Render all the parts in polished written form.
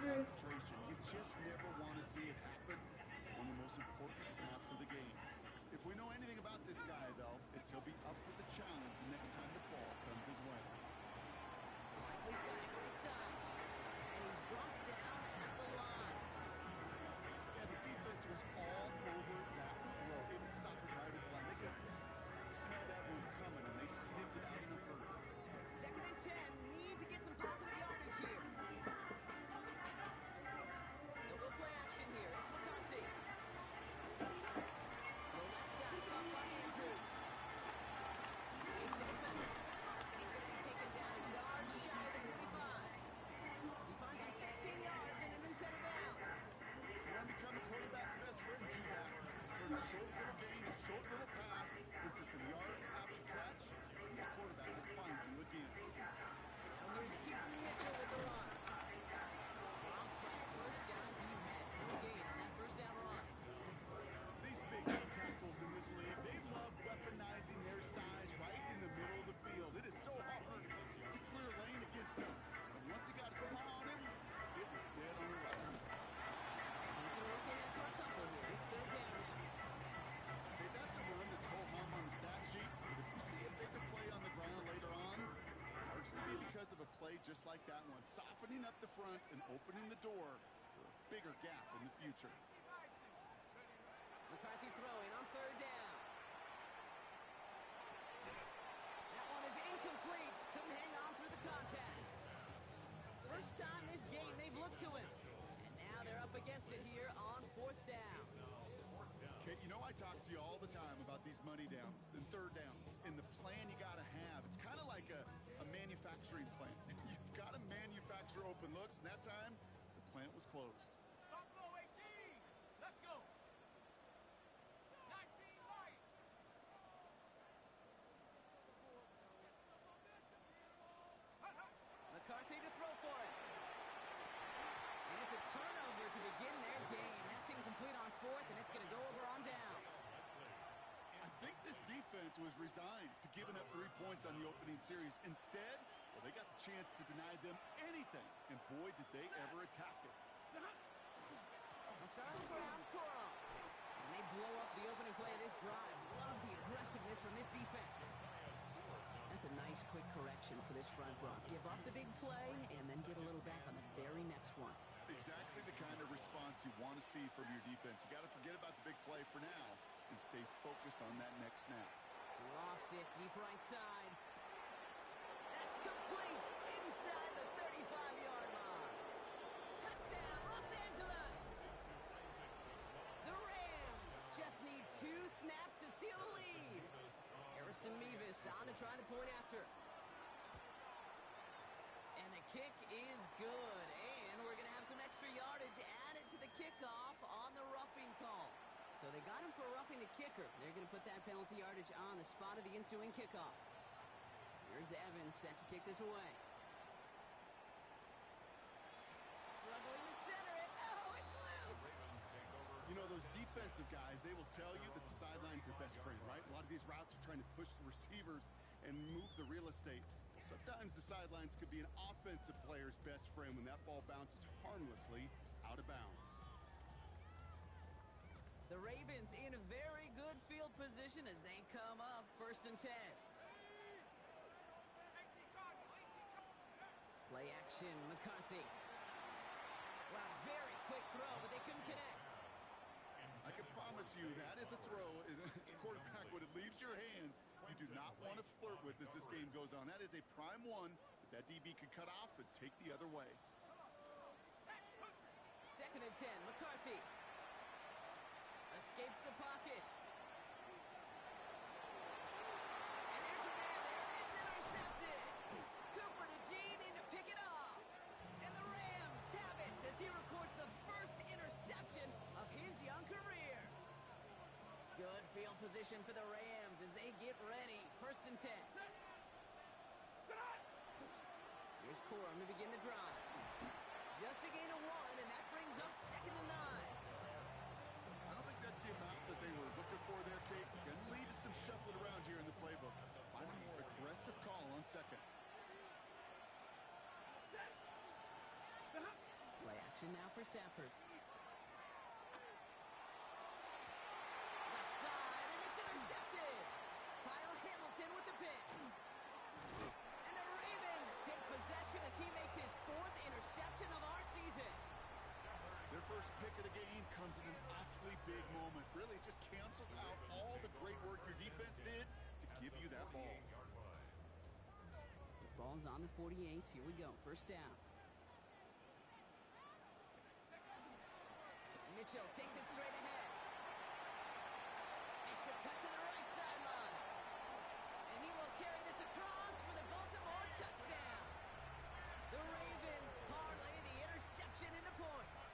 concentration. You just never want to see it happen. One of the most important snaps of the game. If we know anything about this guy, though, it's he'll be up for the challenge the next time the ball comes his way. He's got it right side. And he's brought down at the line. Yeah, the defense was all over that throw. They didn't stop it right at the line. They could smell that one coming, and they sniffed it out in a hurry. 2nd and 10. Need to get some positive yardage here. No go play action here. It's McCarthy. The left side caught by Andrews. Escapes the defender. And he's going to be taken down a yard shy of the 25. He finds him 16 yards and a new set of downs. You want to become a quarterback's best friend, do that. Turn a short little gain, a short little pass into some yards after catch, and the quarterback will find you again. Now here's Keaton Mitchell with the run. Off that first down, he had no gain on that first down run. These big tackles in this league, they love weaponizing their size right in the middle of the field. It is so hard to clear lane against them. But once he got his paw on him, it was dead on the left. He's going to look in for a couple here. It's still down now. Hey, that's a run that's ho-hum on the stat sheet. But if you see a bigger play on the ground later on, largely be because of a play just like that one, softening up the front and opening the door for a bigger gap in the future. McCarthy throwing on 3rd down. That one is incomplete. Couldn't hang on through the contact. First time this game they've looked to him. And now they're up against it here on 4th down. Okay, you know I talk to you all the time about these money downs and 3rd downs and the plan you got to have. It's kind of like a manufacturing plant. You've got to manufacture open looks, and that time the plant was closed. Buffalo 18, let's go. 19 light. McCarthy to throw for it. And it's a turnover to begin their game. That's incomplete on 4th, and it's going to go over on downs. I think this defense was resigned to giving up 3 points on the opening series. Instead, well, they got the chance to deny them anything, and boy, did they ever attack it. They'll start on the ground, Coral. And they blow up the opening play of this drive. Love the aggressiveness from this defense. That's a nice quick correction for this front row. Give up the big play and then get a little back on the very next one. Exactly the kind of response you want to see from your defense. You got to forget about the big play for now and stay focused on that next snap. Lofts it deep right side. That's complete inside the 35-yard line. Touchdown, Los Angeles. The Rams just need 2 snaps to steal the lead. Harrison Mevis on to try the point after. And the kick is good. And we're going to have some extra yardage added to the kickoff on the roughing call. So they got him for roughing the kicker. They're going to put that penalty yardage on the spot of the ensuing kickoff. Here's Evans set to kick this away. Struggling to center it. Oh, it's loose. You know, those defensive guys, they will tell you that the sideline's their best friend, right? A lot of these routes are trying to push the receivers and move the real estate. Sometimes the sidelines could be an offensive player's best friend when that ball bounces harmlessly out of bounds. The Ravens in a very good field position as they come up 1st and 10. Play action, McCarthy. Wow, very quick throw, but they couldn't connect. I can promise you that is a throw as a quarterback when it leaves your hands you do not want to flirt with as this game goes on. That is a prime one that DB could cut off and take the other way. 2nd and 10, McCarthy. Escapes the pocket. And there's a man there. It's intercepted. Cooper to Gene in to pick it off. And the Rams have it as he records the first interception of his young career. Good field position for the Rams as they get ready. 1st and 10. Here's Corum to begin the drive. Just a gain of 1, and that brings up 2nd and 9. I don't think that's the amount that they were looking for there, Kate. Going to lead to some shuffling around here in the playbook. Find a more aggressive call on 2nd. Play action Motion now for Stafford. Left side, and it's intercepted. Kyle Hamilton with the pick. And the Ravens take possession as he makes his 4th interception of our season. Their first pick of the game comes in an awfully big moment. Really just cancels out all the great work your defense did to give you that ball. The ball's on the 48. Here we go. First down. Mitchell takes it straight ahead. Makes a cut to the right sideline. And he will carry this across for the Baltimore touchdown. The Ravens parlay the interception into points.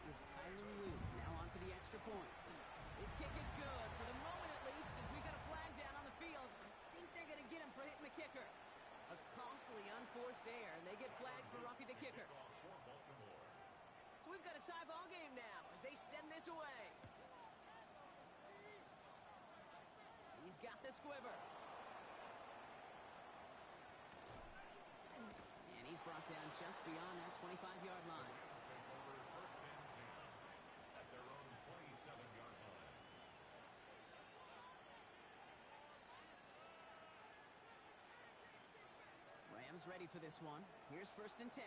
Is Tyler Luke now on for the extra point. His kick is good, for the moment at least, as we got a flag down on the field. I think they're going to get him for hitting the kicker. A costly unforced error, and they get flagged for roughing the kicker. So we've got a tie ball game now as they send this away. He's got the squiver. And he's brought down just beyond that 25-yard line. Rams ready for this one. Here's 1st and 10.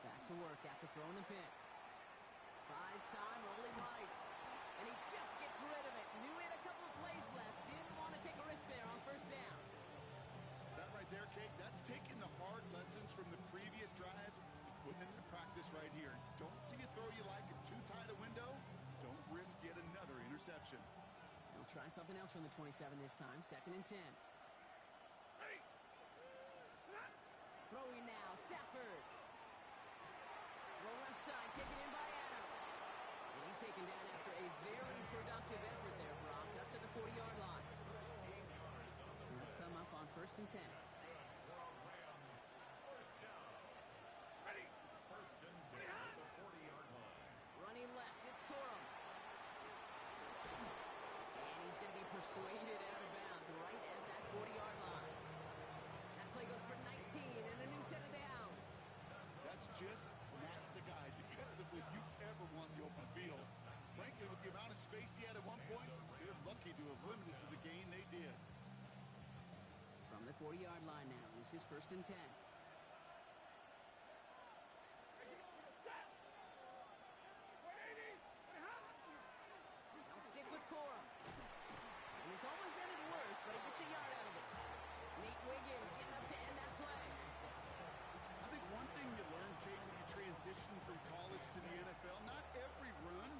Back to work after throwing the pick. Buys time, rolling right. And he just gets rid of it. Knew he had a couple of plays left. Didn't want to take a risk there on first down. That right there, Kate, that's taking the hard lessons from the previous drive and putting it into practice right here. Don't see a throw you like. It's too tight a window. Don't risk yet another interception. He'll try something else from the 27 this time. 2nd and 10. Throwing now, Stafford. Throw left side, taken in by Adams. And he's taken down after a very productive effort there, Brock, up to the 40-yard line. He'll come up on 1st and 10. Running left, it's Corum. And he's going to be persuaded out of bounds right at that 40-yard line. That play goes for 19 and a new set of downs. That's just not the guy defensively you ever want in the open field. Frankly, with the amount of space he had at one point, they're lucky to have limited to the gain they did. From the 40-yard line now, this is 1st and 10. They'll stick with Corum. And he's always ended worse, but he gets a yard out of it. Nate Wiggins getting up to end that play. I think one thing you learn, Kate, when you transition from college to the NFL, not every run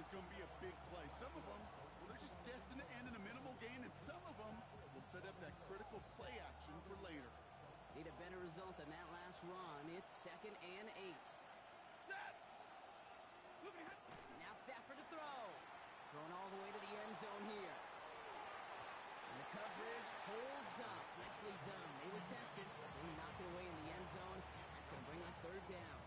is going to be a big play. Some of them, well, they're just destined to end in a minimal gain, and some of them will set up that critical play action for later. Need a better result than that last run. It's 2nd and 8. Now Stafford to throw. Thrown all the way to the end zone here. And the coverage holds up. Nicely done. They were tested, but they knock it away in the end zone. That's going to bring up 3rd down.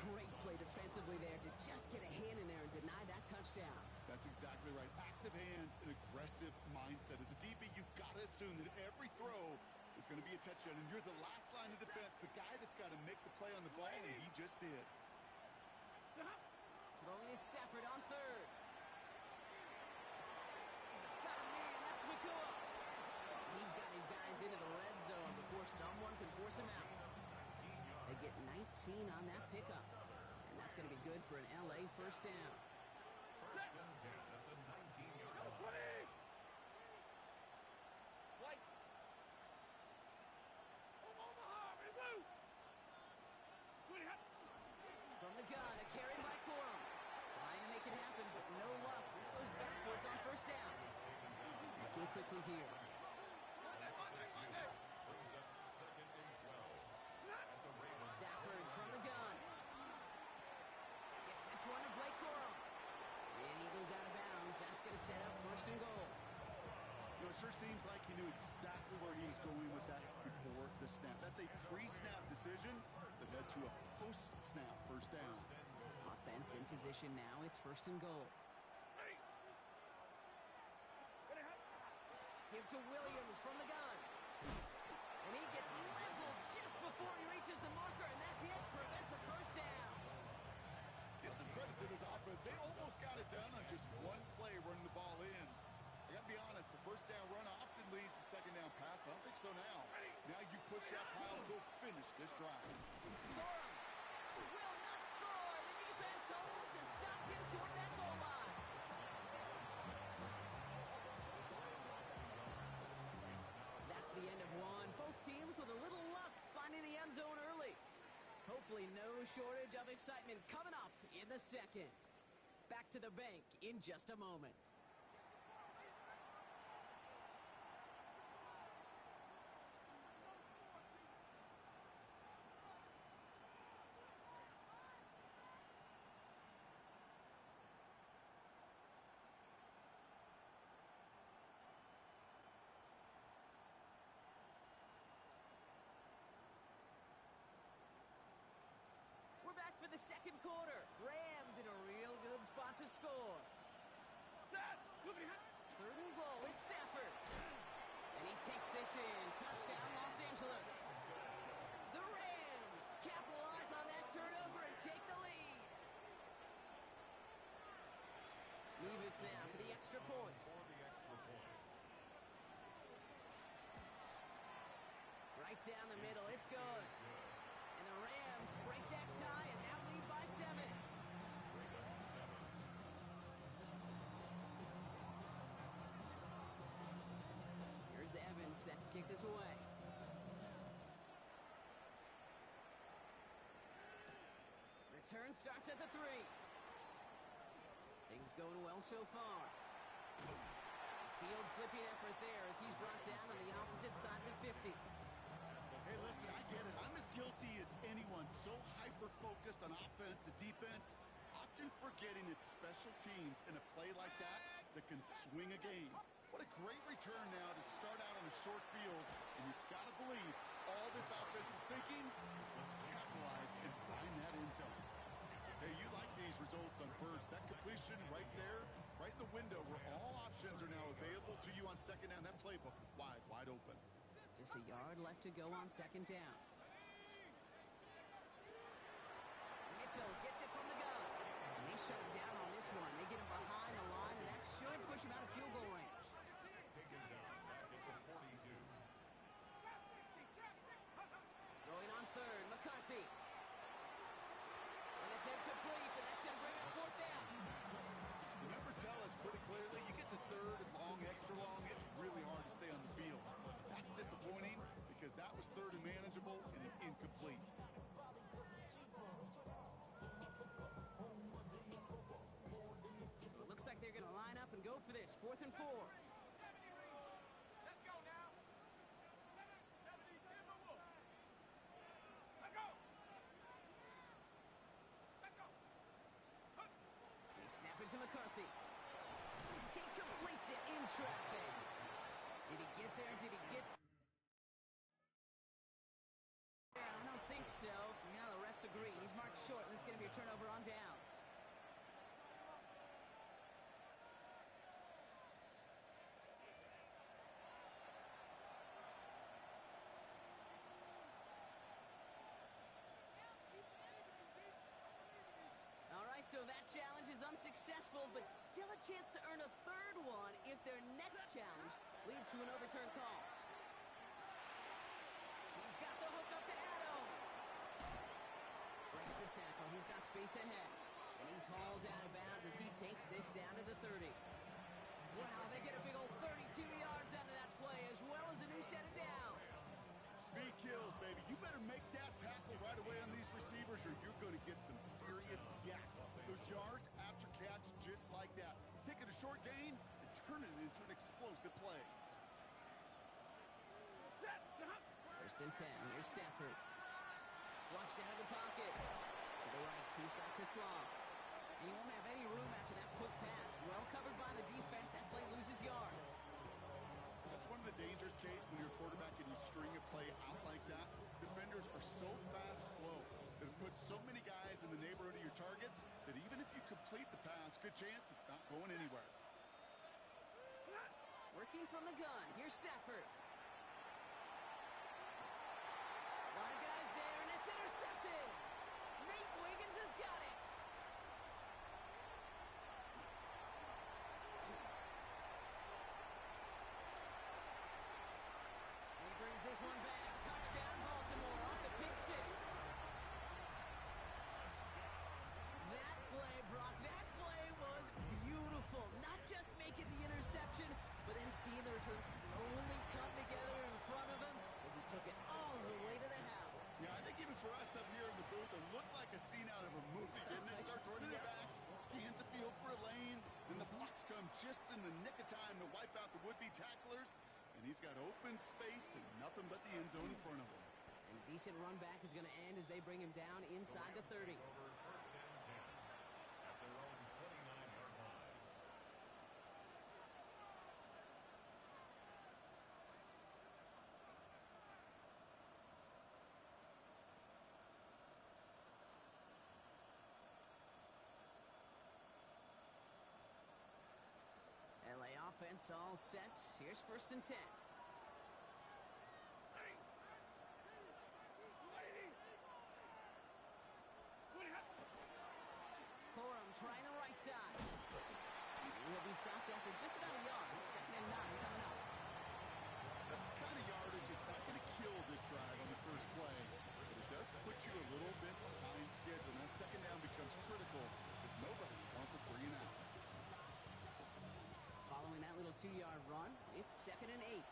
Great play defensively there to just get a hand in there and deny that touchdown. That's exactly right. Active hands and aggressive mindset. As a DB, you've got to assume that every throw is going to be a touchdown, and you're the last line of defense, the guy that's got to make the play on the ball, and he just did. Throwing is Stafford on 3rd. Got a man, that's Nakua. He's got his guys into the red zone before someone can force him out. They get 19 on that pickup, and that's going to be good for an LA first down. 1st and 10 at the 19-yard line. From the gun, a carry by Corum. Trying to make it happen, but no luck. This goes backwards on 1st down. Looking quickly here. Stafford from the gun. Gets this one to Blake Corum. And he goes out of bounds. That's going to set up 1st and goal. You know, it sure seems like he knew exactly where he was going with that before the snap. That's a pre-snap decision that led to a post-snap 1st down. Offense in position now. It's 1st and goal. Give to Williams from the gun. And he gets leveled just before he reaches the marker, and that hit prevents a first down. Give some credit to this offense. They almost got it done on just one play running the ball in. I got to be honest, the first down run often leads to second down pass, but I don't think so now. Now you push that pile, go finish this drive. Gorham will not score. The defense holds and stops him short of that goal line. That's the end of one. Both teams with a little luck finding the end zone early. Hopefully no shortage of excitement coming up in the second. Back to the bank in just a moment. Back for the second quarter. Rams in a real good spot to score. Third and goal. It's Stafford. And he takes this in. Touchdown, Los Angeles. The Rams capitalize on that turnover and take the lead. Levis now for the extra point. Right down the middle. It's good. And the Rams break that tie and now lead by 7. Here's Evans set to kick this away. Return starts at the 3. Things going well so far. Field flipping effort there as he's brought down on the opposite side of the 50. Hey, listen, I get it. I'm as guilty as anyone. So hyper-focused on offense and defense, often forgetting it's special teams in a play like that can swing a game. What a great return now to start out on a short field, and you've got to believe all this offense is thinking is let's capitalize and find that end zone. Hey, you like these results on first. That completion right there, right in the window where all options are now available to you on second down. That playbook wide open. Just a yard left to go on second down. Mitchell gets it from the gun. And they shut him down on this one. They get him behind the line, and that should push him out of field goal range. Taken down at the 42. Going on third, McCarthy. And it's incomplete, and that's going to bring up fourth down. The numbers tell us pretty clearly, you get to third and long, extra long, it's really hard to stay on the field. That's disappointing because that was third and manageable and an incomplete. So it looks like they're going to line up and go for this. 4th and 4. Let's go now. 70, Timber Wolf. Let's go. Let's go. They snap it to McCarthy. He completes it in traffic. Did he get there? Did he get there? I don't think so. Yeah, the refs agree. He's marked short, and this is going to be a turnover on downs. All right, so that challenge is unsuccessful, but still a chance to earn a third one if their next challenge leads to an overturned call. He's got the hook up to Adam. Breaks the tackle. He's got space ahead. And he's hauled out of bounds as he takes this down to the 30. Wow, they get a big old 32 yards out of that play as well as a new set of downs. Speed kills, baby. You better make that tackle right away on these receivers or you're going to get some serious yak. Those yards after catch just like that. Taking a short gain and turning it into an explosive play. First and 10. Here's Stafford. Flushed out of the pocket. To the right, he's got Tislam. And he won't have any room after that quick pass. Well covered by the defense. That play loses yards. That's one of the dangers, Kate, when you're a quarterback and you string a play out like that. Defenders are so fast flow. It puts so many guys in the neighborhood of your targets that even if you complete the pass, good chance it's not going anywhere. Working from the gun. Here's Stafford. scans the field for a lane, and the blocks come just in the nick of time to wipe out the would-be tacklers, and he's got open space and nothing but the end zone in front of him. And a decent run back is going to end as they bring him down inside the 30. Over first and 10 at their own 29-yard line. LA offense all set. Here's first and 10. Corum trying the right side. He'll be stopped after just about a yard. Second and 9 coming up. That's the kind of yardage it's not going to kill this drive on the first play, but it does put you a little bit behind schedule. Now second down becomes critical because nobody wants a 3 and out. Following that little 2-yard run, it's second and 8.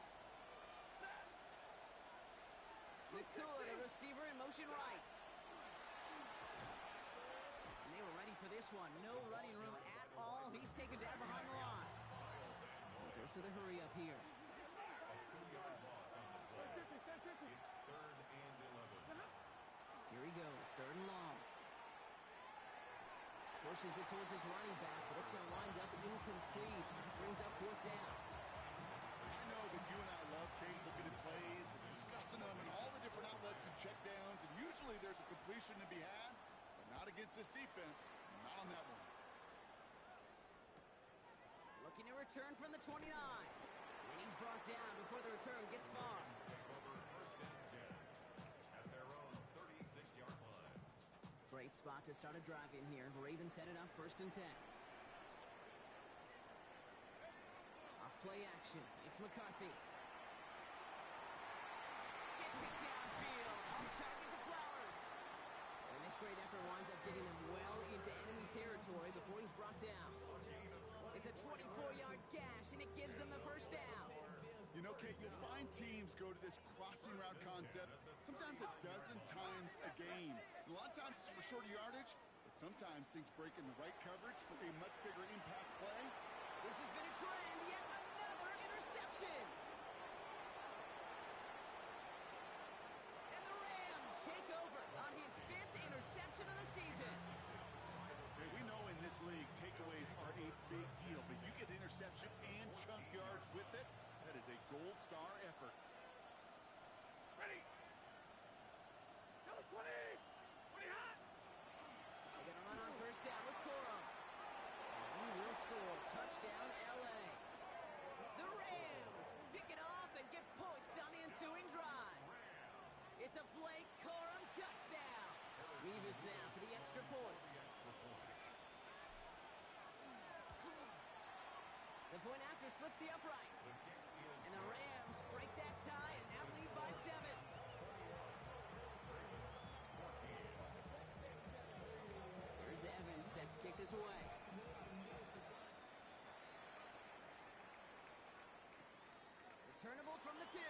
McCool, the receiver in motion right. And they were ready for this one. No running room at all. He's taken down behind the line. There's to the hurry up here. A 2-yard loss on the play. It's third and 11. Here he goes, third and long. Pushes it towards his running back, but it's going to wind up incomplete. Brings up fourth down. I know that you and I love, Kate, looking at plays and discussing them and all the different outlets and checkdowns, and usually there's a completion to be had, but not against this defense. Not on that one. Looking to return from the 29. And he's brought down before the return gets far. Take over first and 10 at their own 36-yard line. Great spot to start a drive in here. Ravens headed up first and 10. Off play action. It's McCarthy. Gets it downfield. On target to Flowers. And this great effort winds up getting them well into enemy territory before he's brought down. It's a 24-yard gash, and it gives them the first down. You know, Kate, you'll find teams go to this crossing route concept sometimes a dozen times a game. And a lot of times it's for shorter yardage, but sometimes things break in the right coverage for a much bigger impact play. This has been a trend. Yet another interception. And the Rams take over on his 5th interception of the season. Hey, we know in this league takeaways are a big deal, but you get interception and chunk yards with it. That is a gold star effort. Ready. Yellow 20. 20 hot. They're going to run on first down with Corum. And he will score. Touchdown, L.A. The Rams pick it off and get points on the ensuing drive. It's a Blake Corum touchdown. Revis now for the extra point. The point after splits the uprights. And the Rams break that tie and now lead by 7. Here's Evans set to kick this away. Returnable from the 2.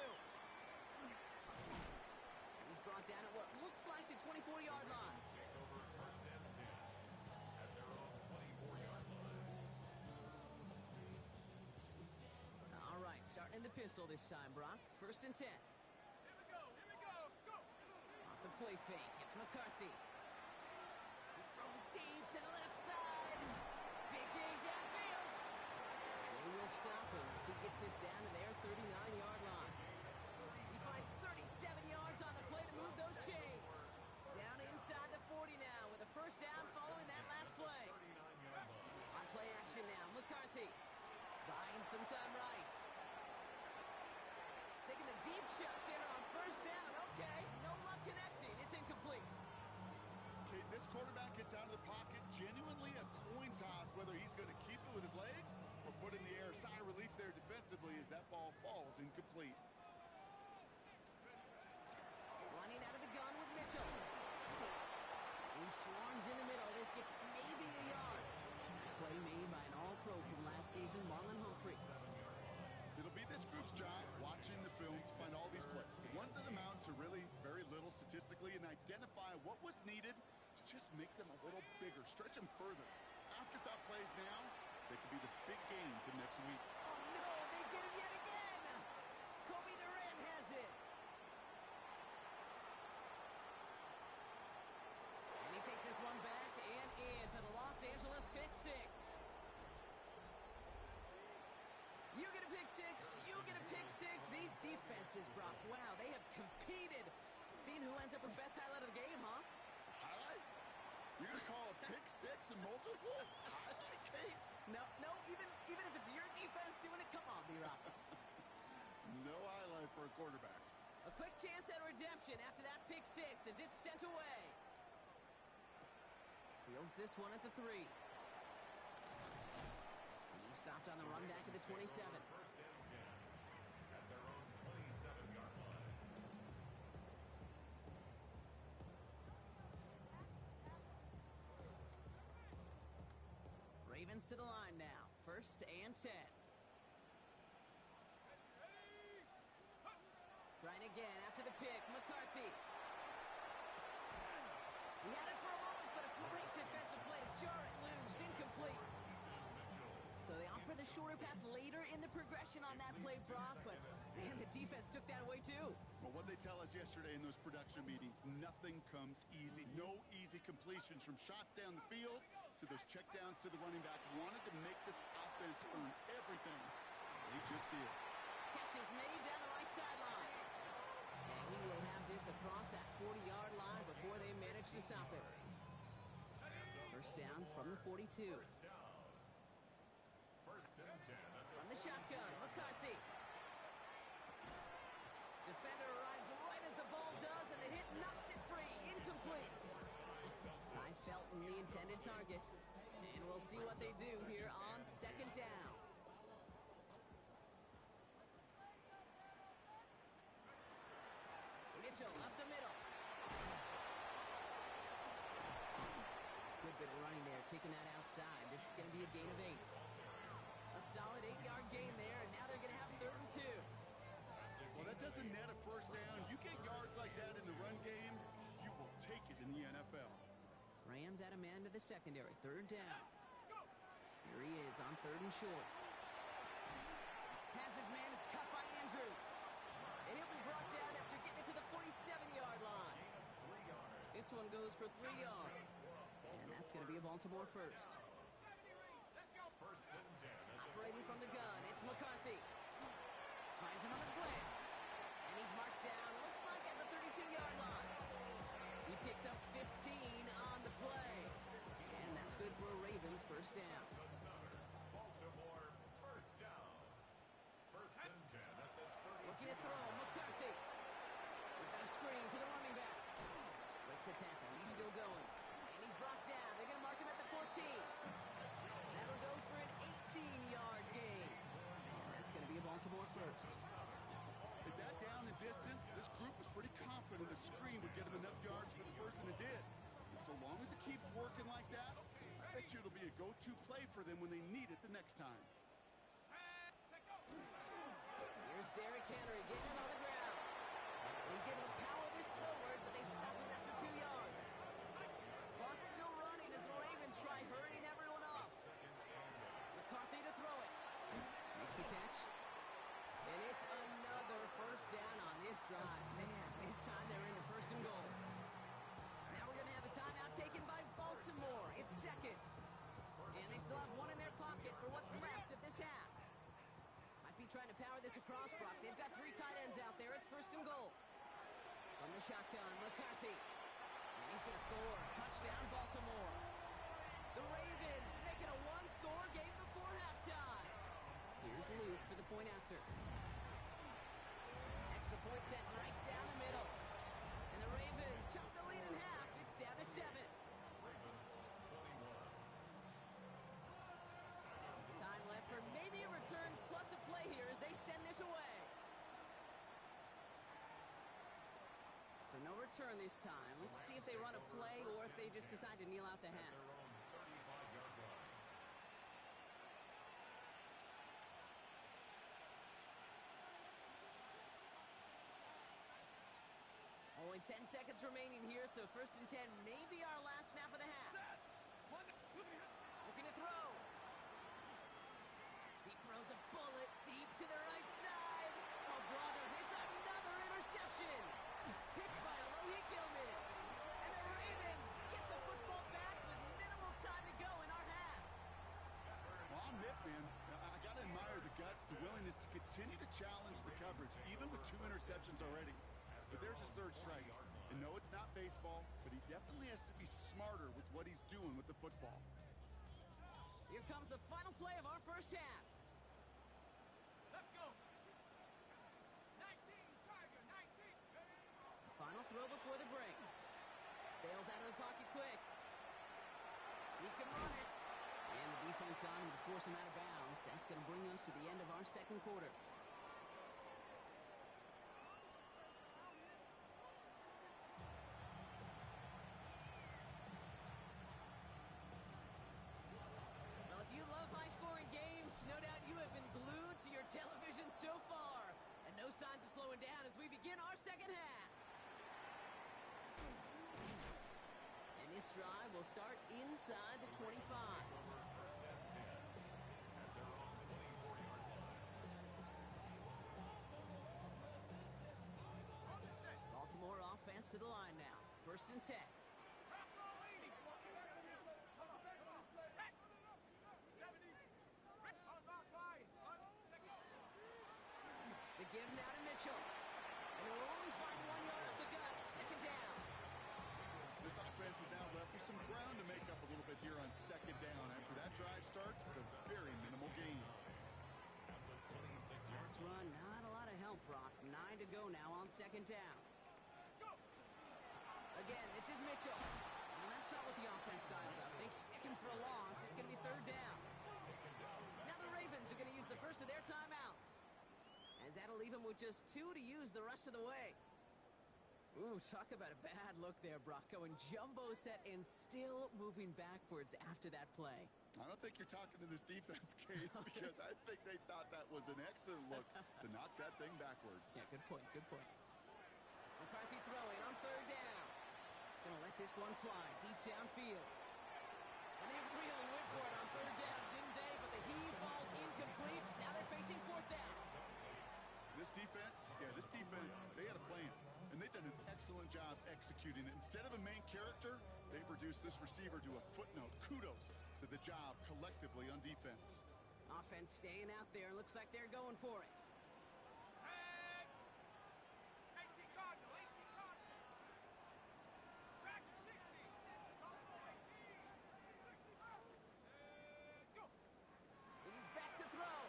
He's brought down at what looks like the 24-yard line. Take over first and 10 at their own 24-yard line. All right, starting in the pistol this time, Brock. First and 10. Here we go. Here we go. Go. Off the play fake, it's McCarthy. He's throwing deep to the left side. Big game downfield. And they will stop him as he gets this down to their 39-yard line. He finds 37 yards on the play to move those chains. Down inside the 40 now with a first down following that last play. 39-yard line. On play action now, McCarthy. Buying some time right. Taking a deep shot there on first down. Okay, no luck connecting. It's incomplete. Kate, this quarterback gets out of the pocket, genuinely a coin toss whether he's going to keep it with his legs or put in the air. Sigh of relief there defensively as that ball falls incomplete. Running out of the gun with Mitchell. He swarms in the middle. This gets maybe a yard. That play made by an all-pro from last season, Marlon Humphrey. It'll be this group's job watching the film to find all these plays. The ones that amount to really very little statistically and identify what was needed to just make them a little bigger, stretch them further. afterthought plays now, they could be the big gains of next week. Oh, no, they get him yet again. Kobe Durant has it. And he takes this one back and in for the Los Angeles pick six. You get a pick six, you get a pick six. These defenses, Brock, wow, they have competed. Seeing who ends up with the best highlight of the game, huh? Highlight? You're going to call a pick six and multiple? Highlight, Kate? No, even if it's your defense doing it, come on, B-Rock. No highlight for a quarterback. A quick chance at redemption after that pick six as it's sent away. Fields this one at the 3. He stopped on the run back at the 27. First and 10 at their own 27-yard line. Ravens to the line now. First and 10. Trying again after the pick. McCarthy. He had it for a moment, but a great defensive play to jar it loose. Incomplete. So they opt for the shorter pass later in the progression on that play, Brock, but man, the defense took that away too. Well, what they tell us yesterday in those production meetings, nothing comes easy. No easy completions from shots down the field to those checkdowns to the running back. Wanted to make this offense earn everything. They just did. Catch is made down the right sideline. And he will have this across that 40-yard line before they manage to stop it. First down from the 42. First down. First and 10 at From the shotgun, McCarthy. Defender arrives right as the ball does, and the hit knocks it free. Incomplete. Ty Felton, the intended target. And we'll see what they do here on second down. Mitchell up the middle. Good bit of running there, kicking that outside. This is going to be a gain of 8. A solid 8-yard gain there, and now they're going to have 3rd and 2. Well, that doesn't net a first down. You get yards like that in the run game, you will take it in the NFL. Rams add a man to the secondary. 3rd down. Here he is on 3rd and short. Has his man. It's cut by Andrews. And he'll be brought down after getting it to the 47-yard line. This one goes for 3 yards. And that's going to be a Baltimore first. First and 10. Operating from the gun, it's McCarthy. Finds him on the slant. And he's marked down, looks like at the 32-yard line. He picks up 15 on the play. And that's good for a Ravens first down. Baltimore first down. First and 10 at the 32. Looking to throw, McCarthy. We've got a screen to the running back. Breaks a tackle, he's still going. And he's brought down, they're going to mark him at the 14. That'll go for an 18-yard gain. And that's going to be a Baltimore first. At that down and distance, this group was pretty confident the screen would get him enough yards for the first, and it did. And so long as it keeps working like that, I bet you it'll be a go-to play for them when they need it the next time. Here's Derrick Henry getting it on the ground. He's able to power this forward, but they stop him after 2 yards. Clock's still running as the Ravens try hurrying everyone off. McCarthy to throw it. Makes the catch. And it's another first down on this drive. Man, this time they're in the 1st and goal. Now we're going to have a timeout taken by Baltimore. It's 2nd. And they still have one in their pocket for what's left of this half. Might be trying to power this across, Brock. They've got 3 tight ends out there. It's 1st and goal. From the shotgun, McCarthy. And he's going to score. Touchdown, Baltimore. The Ravens making a 1-score game before halftime. Here's Luke for the point after. Extra point set right down the middle. And the Ravens chop the lead in half. It's down to 7. Ravens 21. Time left for maybe a return plus a play here as they send this away. So no return this time. Let's see if they run a play or if they just decide to kneel out the half. Their own 35-yard line. Only 10 seconds remaining here, so 1st and 10 may be our last snap of the half. Looking to challenge the coverage, even with 2 interceptions already. But there's his third strike. And no, it's not baseball, but he definitely has to be smarter with what he's doing with the football. Here comes the final play of our first half. Let's go. 19, Tiger, 19. Final throw before the break. Bails out of the pocket quick. He can run it. And the defense on him to force him out of bounds. That's going to bring us to the end of our second quarter. Well, if you love high-scoring games, no doubt you have been glued to your television so far. And no signs of slowing down as we begin our second half. And this drive will start inside the 25. Baltimore offense to the line now. 1st and 10. Rock roll, 80. Set. 70. Rick on rock line. The give now to Mitchell. And we'll only find 1 yard up the gut. 2nd down. This offense is now left with some ground to make up a little bit here on 2nd down after that drive starts with a very minimal gain. Last run, not a lot of help, Brock. 9 to go now on 2nd down. Again, this is Mitchell. Well, that's not what the offense dialed up. They stick him for a loss. It's going to be 3rd down. Now the Ravens are going to use the first of their timeouts. As that'll leave him with just 2 to use the rest of the way. Ooh, talk about a bad look there, Brock. Going jumbo set and still moving backwards after that play. I don't think you're talking to this defense, Kate, because I think they thought that was an excellent look to knock that thing backwards. Yeah, good point, good point. McCarthy throwing on 3rd down. Gonna let this one fly deep downfield. And they really went for it on 3rd down, didn't they? But the heave falls incomplete. Now they're facing 4th down. This defense, they had a plan. And they've done an excellent job executing it. Instead of a main character, they've reduced this receiver to a footnote. Kudos to the job collectively on defense. Offense staying out there. Looks like they're going for it. 18 Cardinal, 18 Cardinal. Track 60. Cardinal 18. 65. Go. He's back to throw.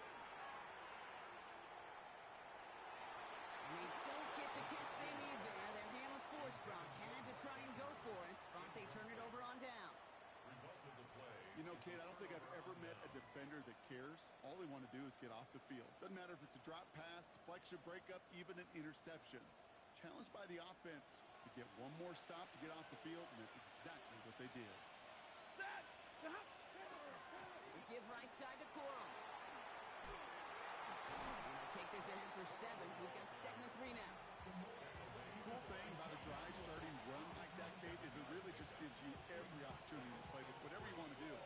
And they don't get the catch they need there. Their hand was forced, Brock. Had to try and go for it, but they turn it over on downs. You know, Kate, I don't think I've ever met a defender that cares. All they want to do is get off the field. Doesn't matter if it's a drop pass, deflection, breakup, even an interception. Challenged by the offense to get one more stop to get off the field, and that's exactly what they did. We give right side to Corum. And they'll take this ahead for 7. We've got 2nd and 3 now. Cool thing about a drive starting run like that, Kate, is it really just gives you every opportunity to play with whatever you want to do.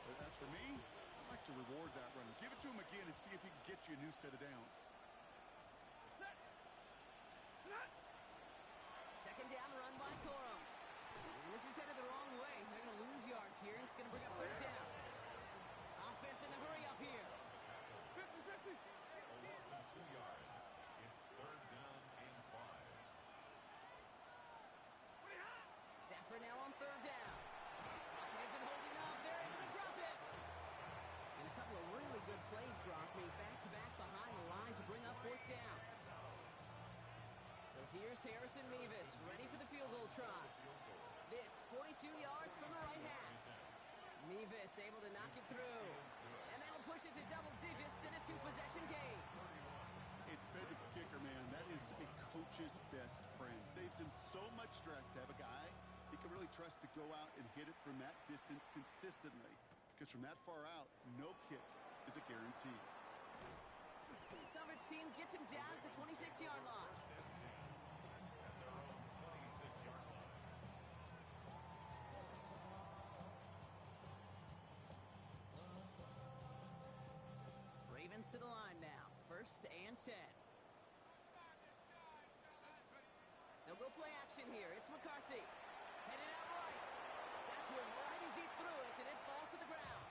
But as for me, I like to reward that run. Give it to him again and see if he can get you a new set of downs. 2nd down run by Corum. And this is headed the wrong way. They're going to lose yards here. It's going to bring up 3rd down. Offense in the hurry up here. 50. A loss of 2 yards. It's 3rd down and 5. Stafford now on 3rd down. Pocket isn't holding up. They're able to drop it. And a couple of really good plays, Brock, made back-to-back behind the line to bring up 4th down. So here's Harrison Mevis, ready for the field goal try. This, 42 yards from the right half. Mevis able to knock it through. And that'll push it to double digits in a 2-possession game. A defensive kicker, man, that is a coach's best friend. Saves him so much stress to have a guy he can really trust to go out and hit it from that distance consistently. Because from that far out, no kick is a guarantee. Coverage team gets him down at the 26-yard line. Ravens to the line now. 1st and 10. They'll go play action here. It's McCarthy. Headed out right. Got to him right as he threw it, and it falls to the ground.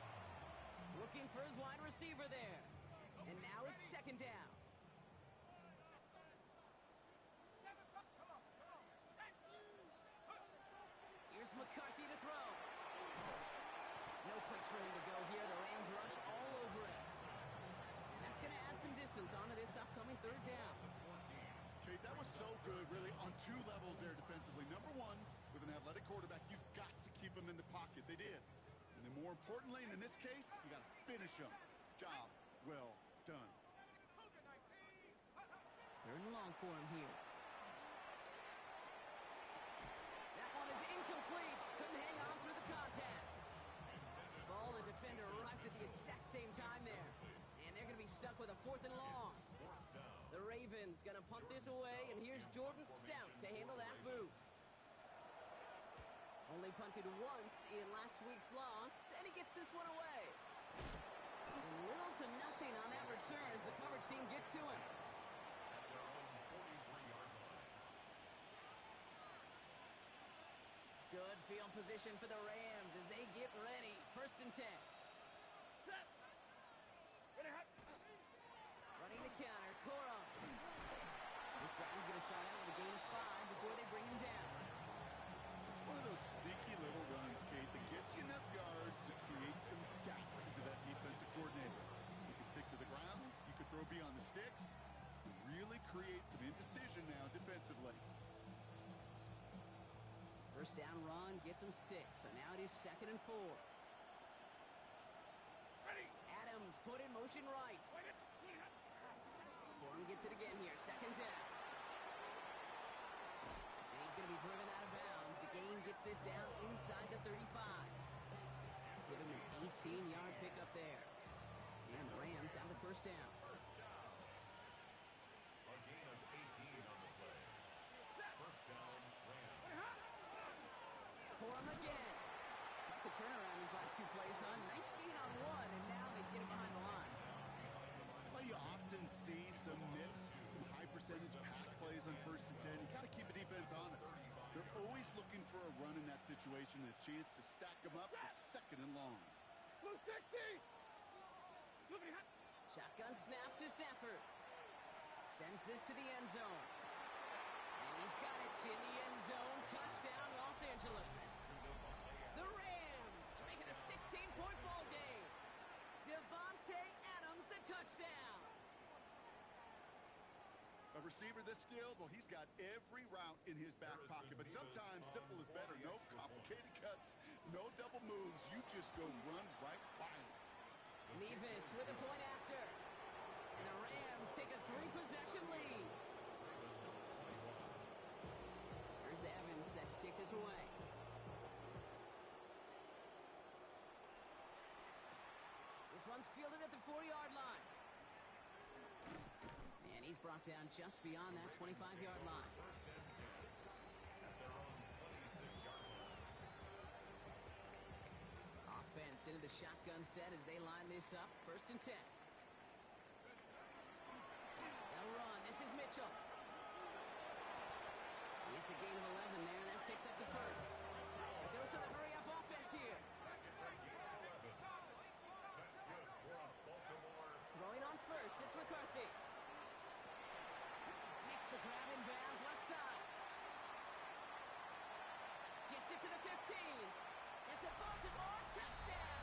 Looking for his wide receiver there. And now it's 2nd down. McCarthy to throw. No place for him to go here. The Rams rush all over him. And that's going to add some distance onto this upcoming third down. Kate, that was so good, really, on two levels there defensively. Number one, with an athletic quarterback, you've got to keep him in the pocket. They did. And then more importantly, and in this case, you got to finish him. Job well done. Third and long for him here. That one is incomplete. Couldn't hang on through the contact. Ball and defender arrived at the exact same time there. And they're going to be stuck with a 4th and long. The Ravens going to punt this away, and here's Jordan Stout to handle that boot. Only punted once in last week's loss, and he gets this one away. Little to nothing on that return as the coverage team gets to him. Good field position for the Rams as they get ready. 1st and 10. Running the counter, Corum. This drive's going to start out with a gain of 5 before they bring him down. It's one of those sneaky little runs, Kate, that gets you enough yards to create some doubt into that defensive coordinator. You can stick to the ground, you could throw beyond the sticks, and really create some indecision now defensively. First down run gets him 6, so now it is 2nd and 4. Adams put in motion right. Corum gets it again here, 2nd down. And he's going to be driven out of bounds. The gain gets this down inside the 35. Give him an 18-yard pickup there. And the Rams have the first down. A gain of 18 on the play. First down, Rams. Corum again. Not the turnaround these last 2 plays, huh? Nice gain on 1, and now they get him behind the line. Well, you often see some nips, some high-percentage pass plays on 1st and 10. You got to keep the defense honest. They're always looking for a run in that situation, a chance to stack them up for 2nd and long. Shotgun snap to Safford. Sends this to the end zone. And he's got it in the end zone. Touchdown, Los Angeles. The Rams make it a 16-point ball game. Devontae Adams, the touchdown. A receiver this skilled, well, he's got every route in his back pocket. But sometimes simple is better. No complicated cuts, no double moves. You just go run right by him. Nevis with a point after. And the Rams take a 3-possession lead. Here's Evans set to kick this away. This one's fielded at the 4-yard line. And he's brought down just beyond that 25-yard line. Offense into the shotgun set as they line this up. 1st and 10. They'll run. This is Mitchell. It's a gain of 11 there, and that picks up the first. But those are the hurry-up offense here. Throwing on first, it's McCarthy. Makes the grab in bounds, left side. Gets it to the 15. It's a Baltimore touchdown.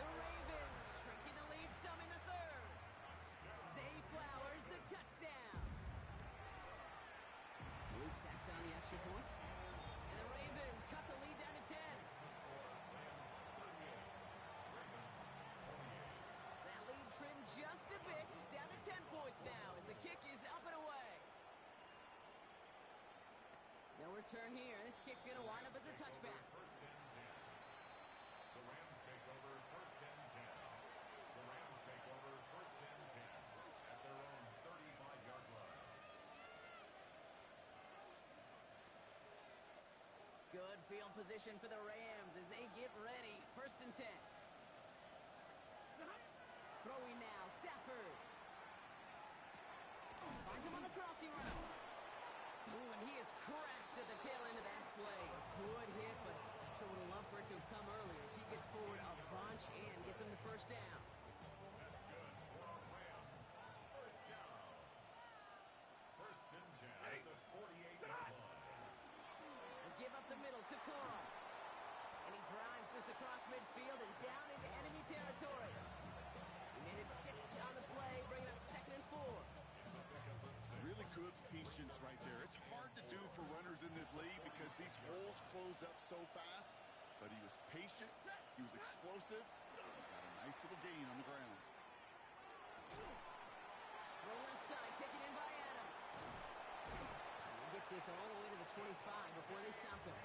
The Ravens shrinking the lead some in the 3rd. Zay Flowers, the touchdown. Luke tacks on the extra point. And the Ravens cut the lead down to 10. That lead trimmed just a bit, down to 10 points now as the kick is up and away. No return here. This kick's going to wind up as a touchback. The Rams take over 1st and 10. The Rams take over 1st and 10 at their own 35-yard line. Good field position for the Rams as they get ready. 1st and 10. Throwing now, Stafford. Finds him on the crossing route. Ooh, and he is cracked at the tail end of that play. Good hit, but sure would have loved for it to have come earlier as he gets forward a bunch and gets him the first down. That's good for our Rams. First down. 1st and 10 at the 48-yard line. They give up up the middle to Cora. And he drives this across midfield and down into enemy territory. He made it 6 on the play, bringing up 2nd and 4. Really good patience right there. It's hard to do for runners in this league because these holes close up so fast. But he was patient, he was explosive, and got a nice little gain on the ground. The left side taken in by Adams. And he gets this all the way to the 25 before they stop him.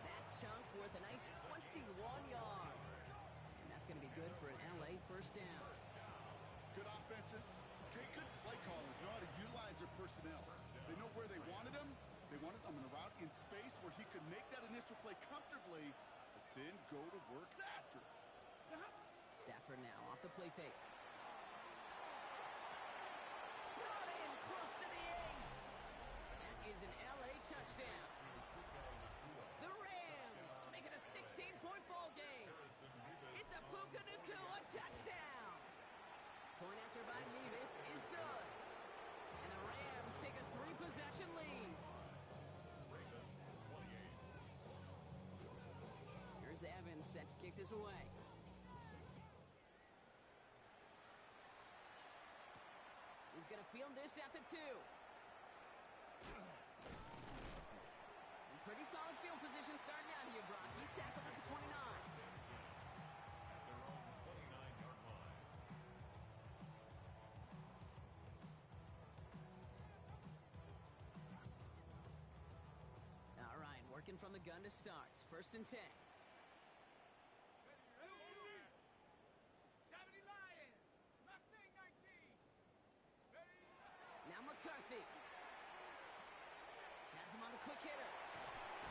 That chunk worth a nice 21 yards. And that's going to be good for an LA first down. Good offenses. Okay, good play callers know how to utilize their personnel. They know where they wanted them. They wanted them in a route in space where he could make that initial play comfortably, but then go to work after. Stafford now off the play fake. Brought in close to the 8. That is an LA touchdown. The Rams make it a 16-point ball game. It's a Puka Nacua touchdown. Point after by Mevis is good. And the Rams take a 3-possession lead. Here's Evans set to kick this away. He's going to field this at the 2. And pretty solid field position starting out here, Brock. He's tackled at the 29. Their own 29-yard line. All right, working from the gun to start. 1st and 10. 70 Lions. Mustang 19. Ready? Now McCarthy. Has him on the quick hitter.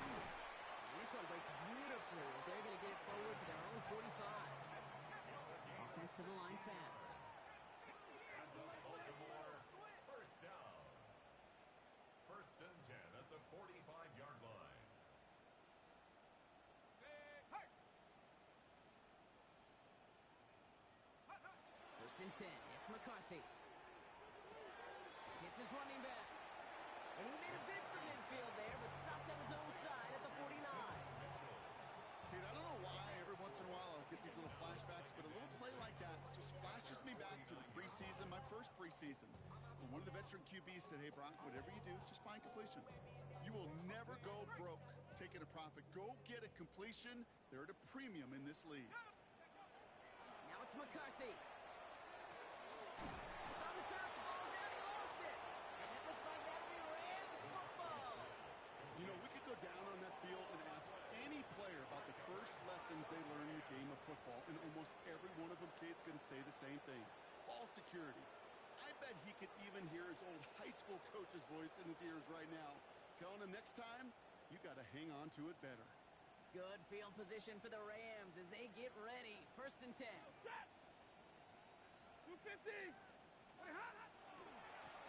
And this one breaks beautifully as they're going to get it forward to their own 45. Offense to the line fast. And the Baltimore first down. 1st and 10 at the 45-yard line. Say, hey. 1st and 10. It's McCarthy. Hits his running back. And he made a bid for midfield there, but stopped on his own side at the 49. Kate, I don't know why every once in a while I'll get these little flashbacks, but a little play like that just flashes me back to the preseason, my first preseason. When one of the veteran QBs said, hey, Brock, whatever you do, just find completions. You will never go broke taking a profit. Go get a completion. They're at a premium in this league. Now it's McCarthy. It's on the turf. The ball's out. He lost it. And it looks like that'll be Rams football. You know, we could go down on that field and ask any player about the first lessons they learned in the game of football, and almost every one of them kids going to say the same thing. Ball security. I bet he could even hear his old high school coach's voice in his ears right now, telling him next time, you got to hang on to it better. Good field position for the Rams as they get ready. 1st and 10. 250.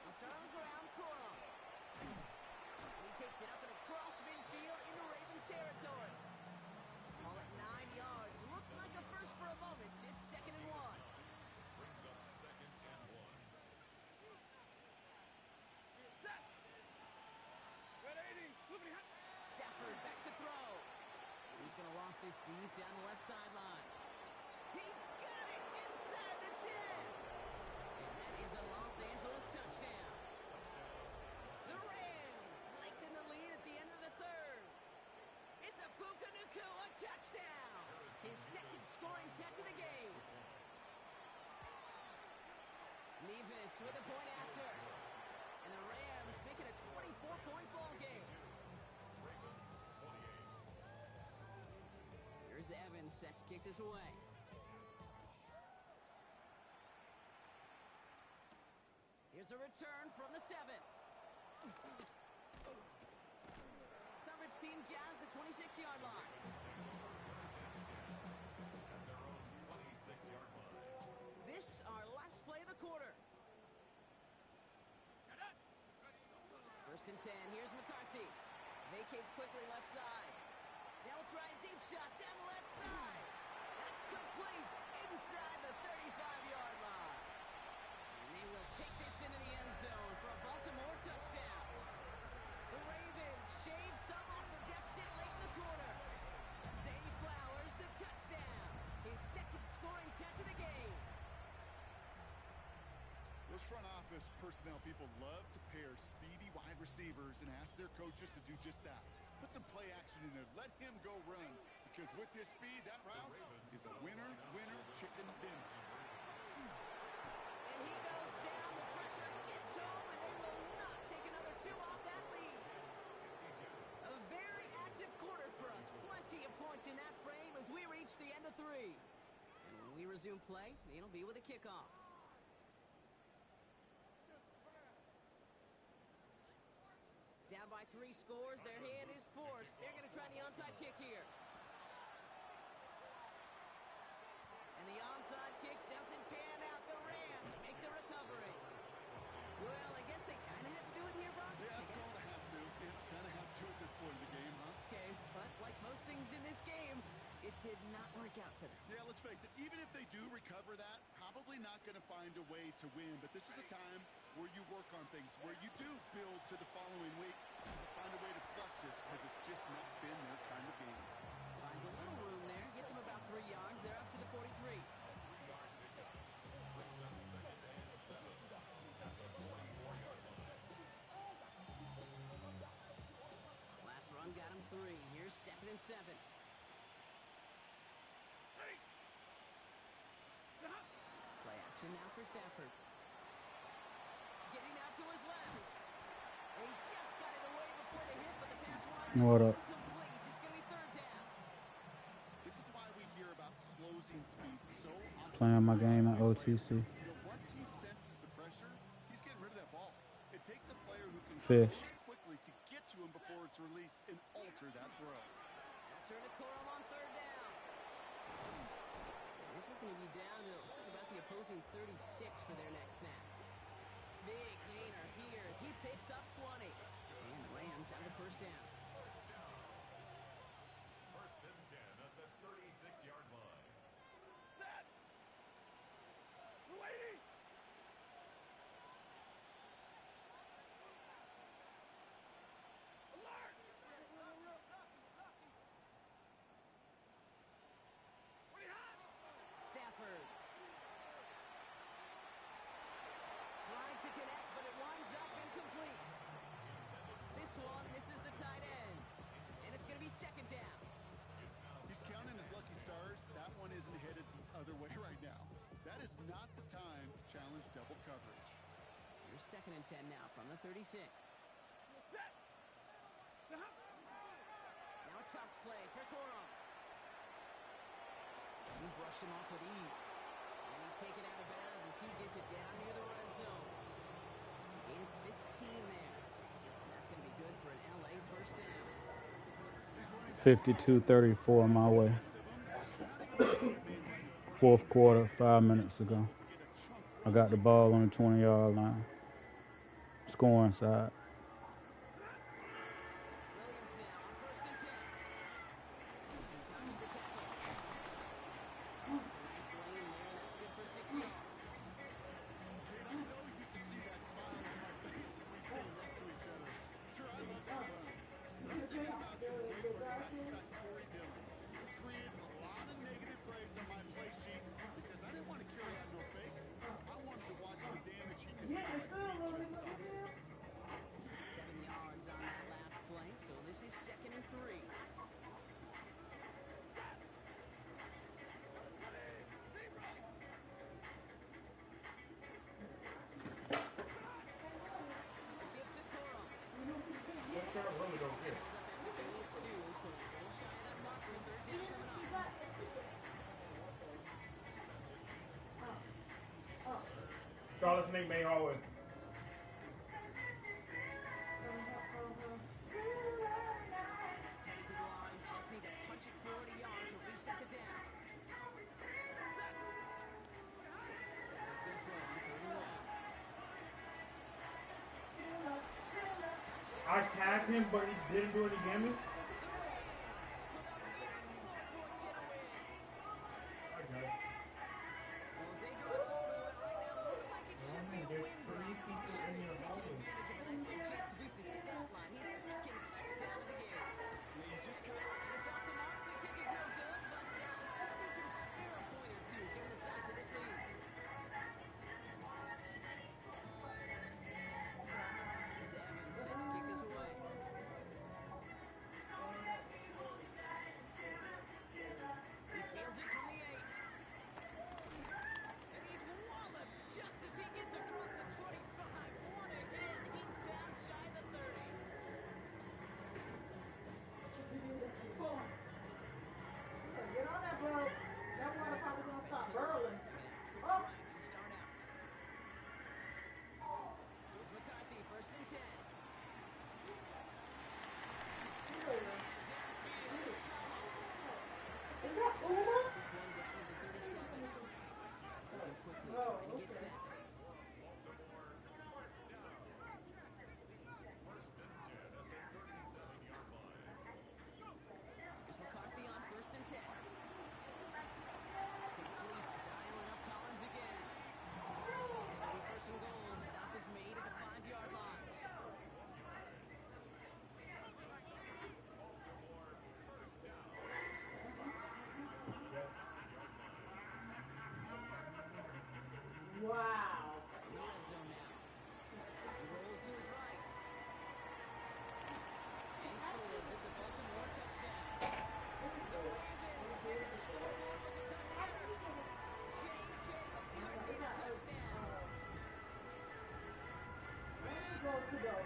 They'll start on the ground. Cora. And he takes it up and across midfield into Ravens territory. Ball at 9 yards. Looked like a first for a moment. It's 2nd and 1. Brings up 2nd and 1. Set. Red 80. Moving hot. Stafford back to throw. He's going to loft this deep down the left sideline. He's got it inside the 10. And that is a Los Angeles touchdown. The Rams lengthen the lead at the end of the 3rd. It's a Puka Nacua touchdown. His 2nd scoring catch of the game. Mevis with a point after. And the Rams make it a 24-point ball game. Ravens 28. Here's Evans set to kick this away. Here's a return from the 7. Coverage team down at the 26-yard line. At their own 26-yard line. This our last play of the quarter. Shut up. 1st and 10. Here's McCarthy. Vacates quickly left side. Now we'll try a deep shot down the left side. That's complete inside the 35-yard line. And they will take this into the end zone for a Baltimore touchdown. The Ravens shave some off the deficit Memphis personnel people love to pair speedy wide receivers and ask their coaches to do just that. Put some play action in there. Let him go run. Because with his speed, that route is a winner, winner, chicken dinner. And he goes down. The pressure gets home, and they will not take another two off that lead. A very active quarter for us. Plenty of points in that frame as we reach the end of 3. And when we resume play, it'll be with a kickoff. Down by 3 scores. Their hand is forced. They're going to try the onside kick here. And the onside kick doesn't pan out. The Rams make the recovery. Well, I guess they kind of had to do it here, Brock. Yeah, it's going to have to. Yeah, kind of have to at this point in the game, huh? Okay, but like most things in this game, it did not work out for them. Yeah, let's face it, even if they do recover that, probably not going to find a way to win. But this is a time where you work on things, where you do build to the following week, find a way to flush this, because it's just not been their kind of game. Finds a little room there, gets him about 3 yards. They're up to the 43. Last run got him 3. Here's 2nd and 7. Play action now for Stafford. Getting out to his left. And he just got it away before the hit, but the pass winds What up? incomplete. It's going to be 3rd down. This is why we hear about closing speed so often. Playing my game at OTC. Once he senses the pressure, he's getting rid of that ball. It takes a player who can Fish. close quickly to get to him before it's released and alter that throw. They'll turn to Corum on 3rd down. And this is going to be down to looks like about the opposing 36 for their next snap. Big gainer here as he picks up 20. And the Rams have the 1st down. 1st and 10 at the 36-yard line. Set. Lady. Alert. Pretty hot. Stafford. Trying to connect, but it winds up incomplete. This is the tight end. And it's going to be 2nd down. He's counting his lucky stars. That one isn't headed the other way right now. That is not the time to challenge double coverage. Here's 2nd and 10 now from the 36. Set. Now a toss play for Corum. He brushed him off with ease. And he's taken out of bounds as he gets it down near the red zone. Gain 15 there. And that's going to be good for an LA 1st down. 52-34 my way. 4th quarter, 5 minutes ago. I got the ball on the 20-yard line. Scoring side. Williams now on 1st and 10. He dodged the tackle. It's a nice lane there, and that's good for 6 yards. I know you can see that smile on my face as we stay next to each other. Sure, I love that run. But I'm thinking about some great running backs like Corey Dillon, who created a lot of negative grades on my play sheet because I didn't want to carry out no fake. I wanted to watch the damage he could do like we just saw. 7 yards on that last play, so this is 2nd and 3. A give to Corum. Held up at the 32, so a little shy of that marker. 3rd down coming up. Charles Nick May always. Offense headed to the line. Just need to punch it 40 yards to reset the downs. Stephen's going to throw on 3rd and 1. I tagged him, but he didn't do any damage. The Rams put up even more points in a win. Okay. Well, as they drive forward to it right now, it looks like it should be a win, Brock. He sure is taking advantage of a nice little chance to boost his stat line. His 2nd touchdown of the game. Yeah, you just kind of And it's off the mark. The kick is no good, but I think they can spare a point or two given the size of this lead.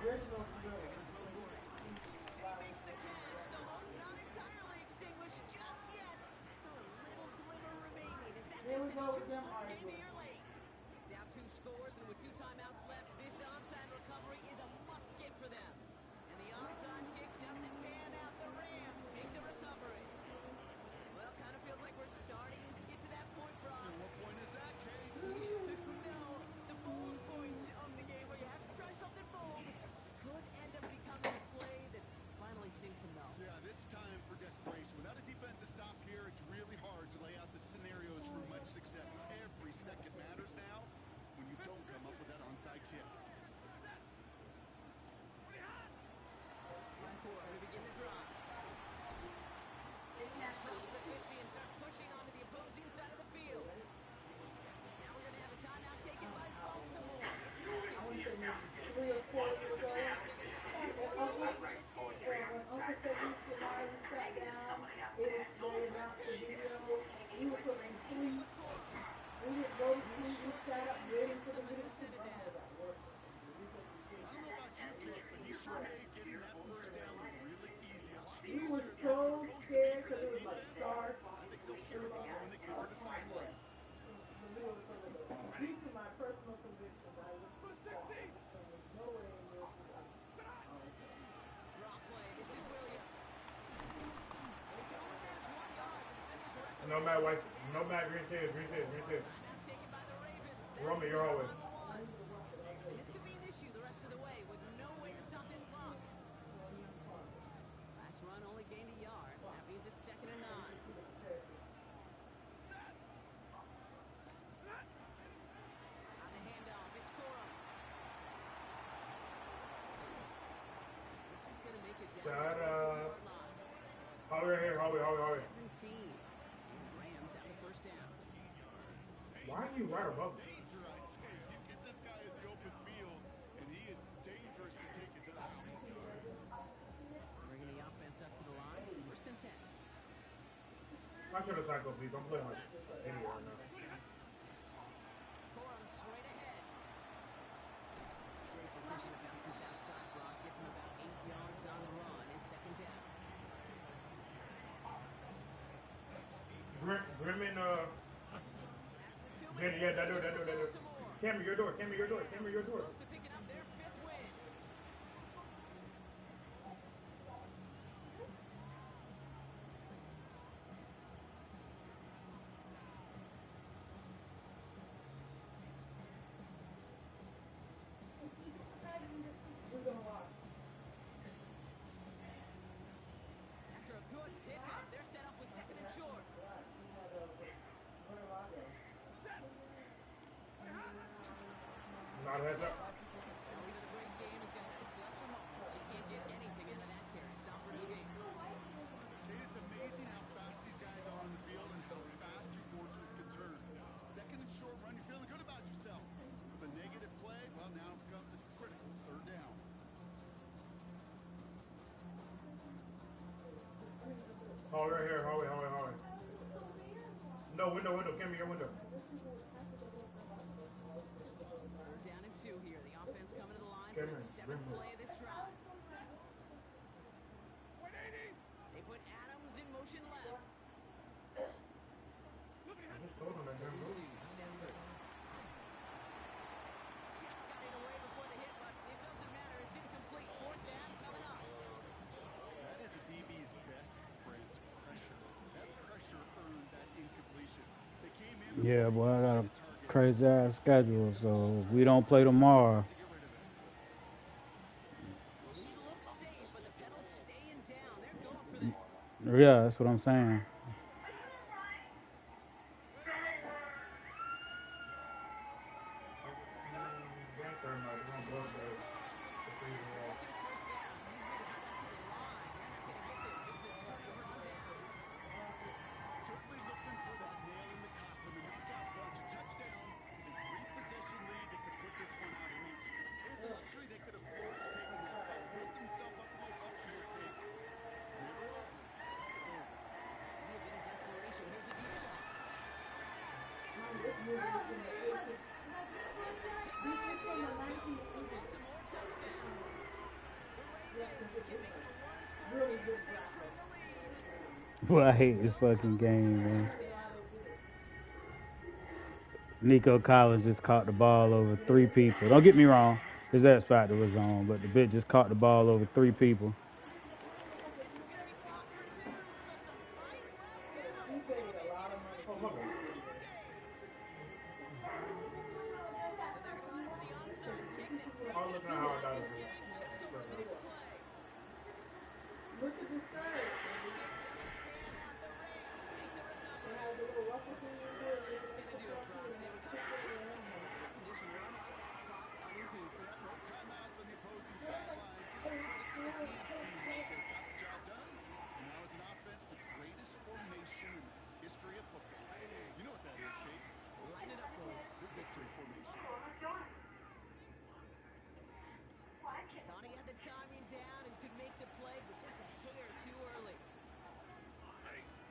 original thriller. And he makes the catch. So hope's not entirely extinguished just yet. Still a little glimmer remaining as that Here we makes it a go with them two-score game arguing. here late. Down 2 scores, and with 2 timeouts left, this onside recovery is a must-get for them. And the onside kick doesn't pan out. The Rams make the recovery. Well, kind of feels like we're starting to get to that point, Brock. And what point is that, Kate? No, the bold point of the game where you have to try something bold could end up becoming a play that finally sinks him, though. Yeah, it's time for desperation. Without a defensive stop here, it's really hard to lay out the scenarios for much success. Every second matters now when you don't come up with that onside kick. Here's Cora to begin the drive. Cross the 50 and start pushing onto the opposing side of the field. Now we're going to have a timeout taken by Baltimore. It's second. I want to say maybe 3 or 4 years ago. They're going to have to Uncle win this game. when Uncle said he used to lie, we sat down. They announced the video. We were putting Stick 3. with Cora. We didn't go to sleep. We sat up waiting for the video. Set it down. I don't know about you, Kate, but he sure made getting that first down look really easy. A lot He easier was than it's so supposed to be scared for because the it was like defense. stars. I think they'll care about it when they get to the sidelines. Due to my personal convictions, I was off. There was no way in which Draw play. This is Williams. They can only manage 1 yard. The defenders were at the No matter what, no matter green tails. timeout taken by the Ravens. Roman, you're always. And this could be an issue the rest of the way with no way to stop this clock. Last run only gained a yard. That means it's 2nd and 9. On the handoff, it's Cora. This is going to make it down Shut to the up. 24-yard line. Howie right here, Howie. 17. And the Rams have the first down. Why are you right above me? Danger, I say. You get this guy in the open field, and he is dangerous to take it to the house. Bringing the offense up to the line. 1st and 10. I should have tackled, please. Don't play like an idiot right now. Corum straight ahead. Great decision to bounce this outside. Brock gets him about 8 yards on the run. It's 2nd down. Grimmin, That's the 2 minute yeah, that do. Baltimore. Camera, your door. Close to picking up their 5th win. We're gonna watch. After a good pickup, they're set up with 2nd and short. Not a heads up. Now, even a great game is going to have its lesser moments. You can't get anything out of that carry. Stop for no gain. Kate, it's amazing how fast these guys are on the field and how fast your fortunes can turn. 2nd and short run, you're feeling good about yourself. With a negative play, well, now it becomes a critical 3rd down. Howie right here, Howie. No, window. Camera, your window. 3rd down and 2 here. The offense coming to the line for Cameron, its 7th Grimwood. play of this drive. They put Adams in motion left. I just told him that damn To move. Stanford. Just got it away before the hit, but it doesn't matter. It's incomplete. 4th down coming up. That is a DB's best friend, pressure. That pressure earned that incompletion. They came in Yeah, boy, I got a to target. crazy ass schedule, so we don't play tomorrow. To get rid of it. Lead looks safe, but the pedal's staying down. They're going for this. Yeah, that's what I'm saying. Certainly looking for that nail in the coffin. The knockout punch, a touchdown, a 3-possession lead that could put this one out of reach. It's a luxury they could afford to take in that spot. Built themselves up to be a couple here, Kate. It's never over. It's over. And they've been in desperation. Here's a deep shot. This movie is in the 80s. Take this in the end zone. Baltimore touchdown. can make it a one-score Really game good as they job. trim the lead. Well, I hate this fucking game, man. Touchdown. Nico Collins just caught the ball over 3 people. Don't get me wrong, his X factor was on, but the bitch just caught the ball over 3 people. This is going to be caught for 2, so some fight left in them. He paid a lot of money Oh, for my bad. it. One-score game. So they're going to line for the onside kick that may Oh, just look how I decide got this it. game. Just over a minute to play. Look at this thing. Kick doesn't pan out. The Rams make the It recovery. has a little ruffle thing in there. That's going to do it, Brock. They recover the kick, and now can just run out that clock unimpeded. No timeouts on the opposing sideline. Give some credit to the Eads team right there. Got the job done. And now as an offense, the greatest formation in the history of football. You know what that is, Kate? Line it up, boys. The victory formation. Thought he had the timing down and could make the play, but just a hair too early.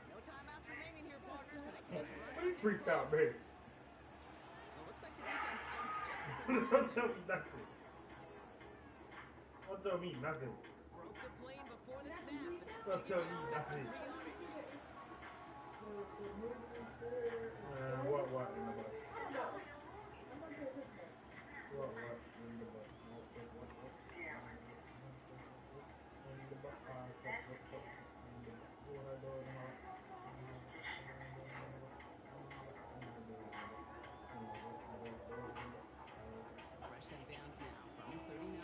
No timeouts remaining here, partners, so they can just run What he out freaked this out, clock. man. Well, looks like the defense jumps just before the Don't snap. tell me nothing. Don't tell me nothing. Broke the plane before the snap, and that's Don't going to tell give me the offense some nothing. free yardage. What in the butt? What in the butt? So fresh set of downs now from the 39.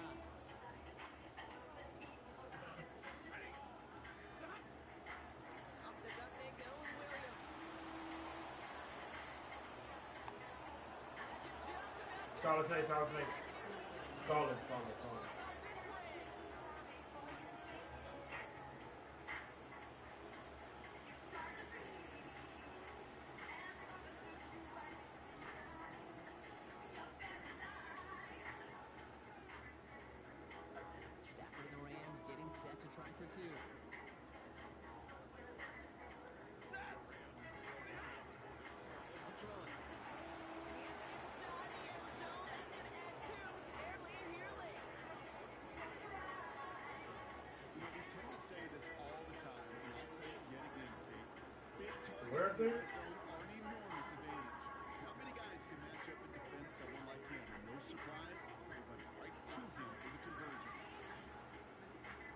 Up the gut they go with Williams. Call it, say, call it, say. Call it. Stafford and the Rams getting set to try for 2. Throw it. And he has it inside the end zone. That's going to add 2 to their lead here late. You know, we tend to say this all the time, and I'll say it yet again, Kate. Big Where targets in the is it? red zone are an enormous advantage. Not many guys can match up in defense someone like him. And no surprise, they run right to him for the conversion.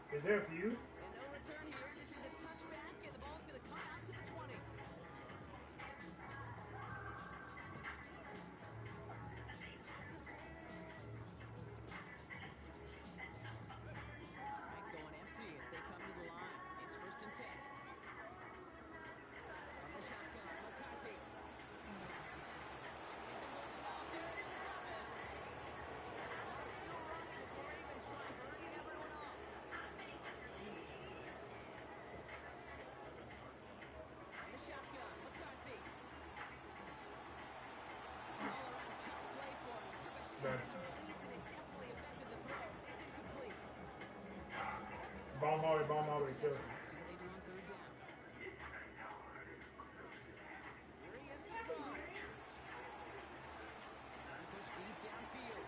Is there a few? And no return here. This is a touchback, and the ball's going to come out to the 20. All right, going empty as they come to the line. It's 1st and 10. On the shotgun, McCarthy. He's in the lead out there, and they drop it. Clock's still running as the Ravens try hurrying everyone up. On the shotgun, McCarthy. All around tough play for him. He took a shot at the release, and it definitely affected the throw. It's incomplete. Bomb Harvey, too. Let's see what they do on 3rd down. Here he is to throw. Trying to push deep downfield.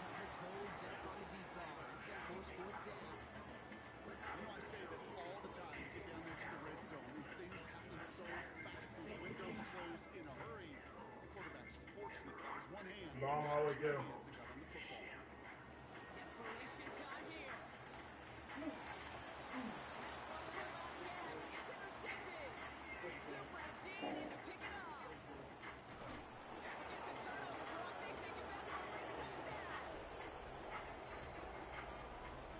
Coverage holds up on the deep ball. That's going to force 4th down. You know, I say this all the time. You get down there to the red zone, and things happen so fast. Those windows close in a hurry. The quarterback's fortunate. That was one hand. Bomb Harvey, too. Hands and got on the football. Desperation time here. And that's one of their last gas. It's intercepted. Cooper and Dean in to pick it up. Forget the turnover, Brock. They take it back for a late touchdown.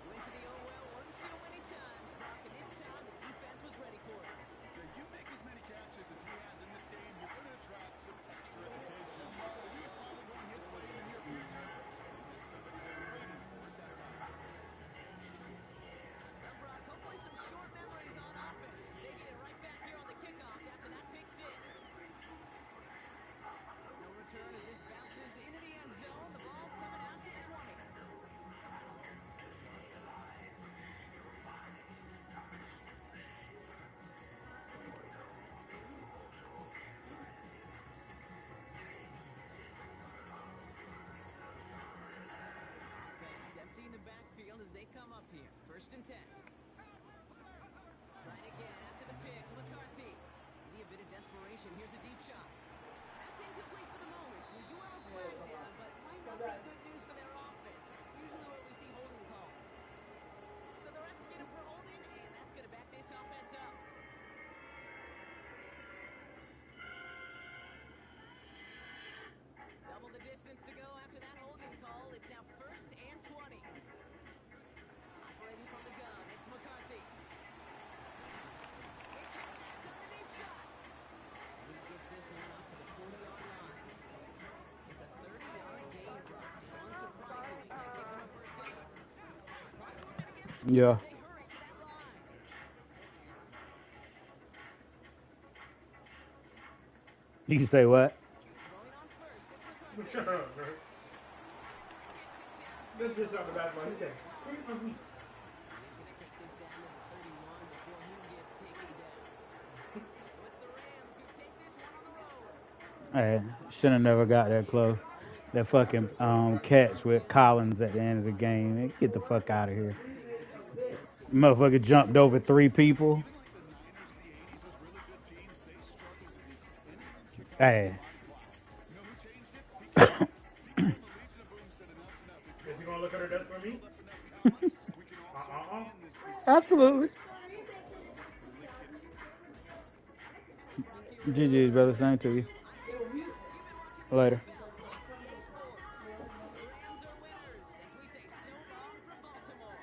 Went to the OL one too many times, Brock, and this time the defense was ready for it. Yeah, you make as many catches as he has in this game, you're going to attract some extra attention. The news probably going his way in the near future. checking the backfield as they come up here. 1st and 10. Trying again after the pick. McCarthy. Maybe a bit of desperation. Here's a deep shot. That's incomplete for the moment. We do have a flag down, but it might not be good news for their offense. That's usually where we see holding calls. So the refs get him for holding, and that's going to back this offense up. Double the distance to go after that holding call. It's now 1st and 20. Operating from the gun, it's McCarthy. It connects on the deep shot. And he gets this one up to the 40-yard line. It's a 30-yard gain run, so unsurprisingly, that gives him a 1st down. Clock moving against the Yeah. Bulls. They hurry to that line. You can say what? Throwing on 1st, it's McCarthy. Shut up, bro. Gets it down. This is on the back line. Okay. And he's going to take this down to the 31 before he gets taken down. So it's the Rams who take this one on the road. Hey, should have never got that close. That fucking catch with Collins at the end of the game. Get the fuck out of here. Motherfucker jumped over 3 people. Hey. If you gonna look at her, that's for me. Absolutely. GG's, brother. Same to you. Later. The Rams are winners as we say so long from Baltimore.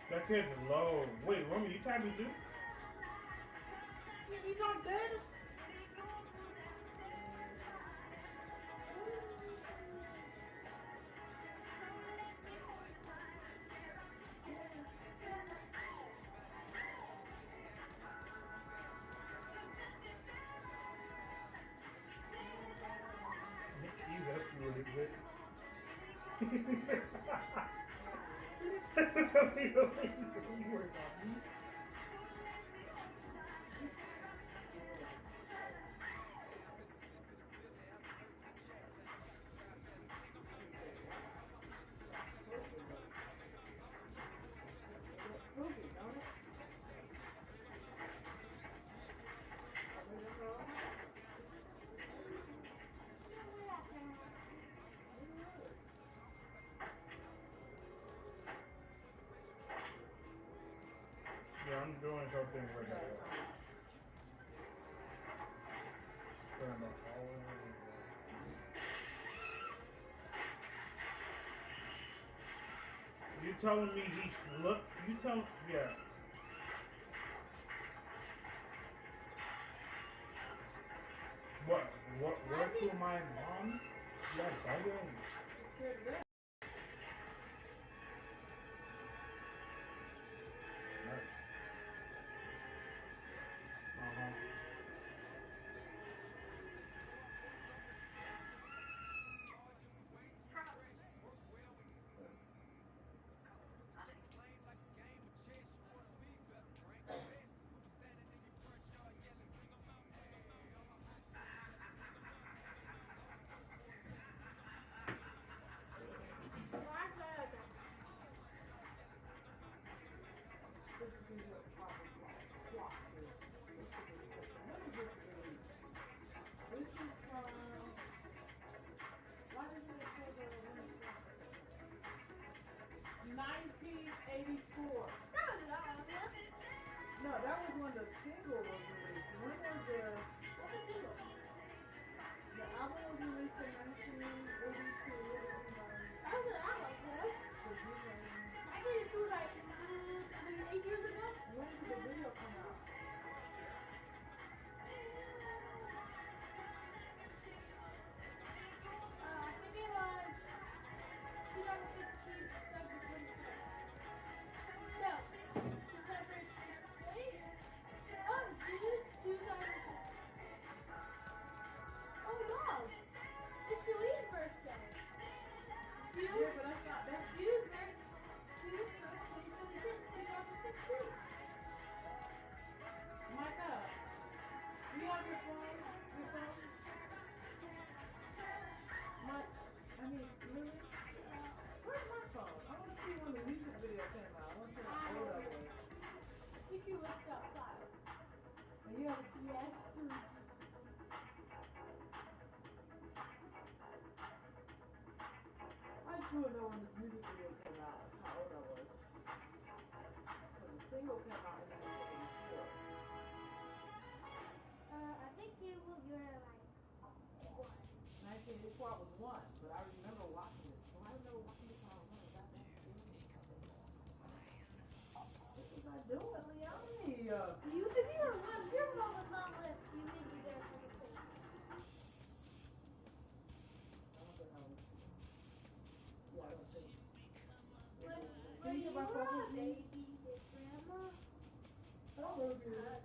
That kid's low. Wait, Romy, you tagged me too? He's not dead. You got really good. Yeah, I'm doing something right now. You telling me he's look? You tell yeah. What to my mom? Yes, I will. No, that was when the single was released. When was the album was released in 1982. That was an album, yes. I did it too, like, 8 years ago. When did the video come out? I think it was 2015, 2016. No, 2016. Oh, dude, 2016. Oh, wow. It's Julie's birthday. had a PS3. I just want to know when this music video came out, like how old I was. Because the single came out in 1984. I think you were like what? 1984 I was one, but I remember watching it. So I remember watching this when I was one. Got that feeling. What was I doing, Leonie? You if you were one, if your mom was not list, you need to be there for the thing. I don't think I was. Yeah, I don't think. When Can you get my you were phone, a please? baby, did grandma I don't remember being that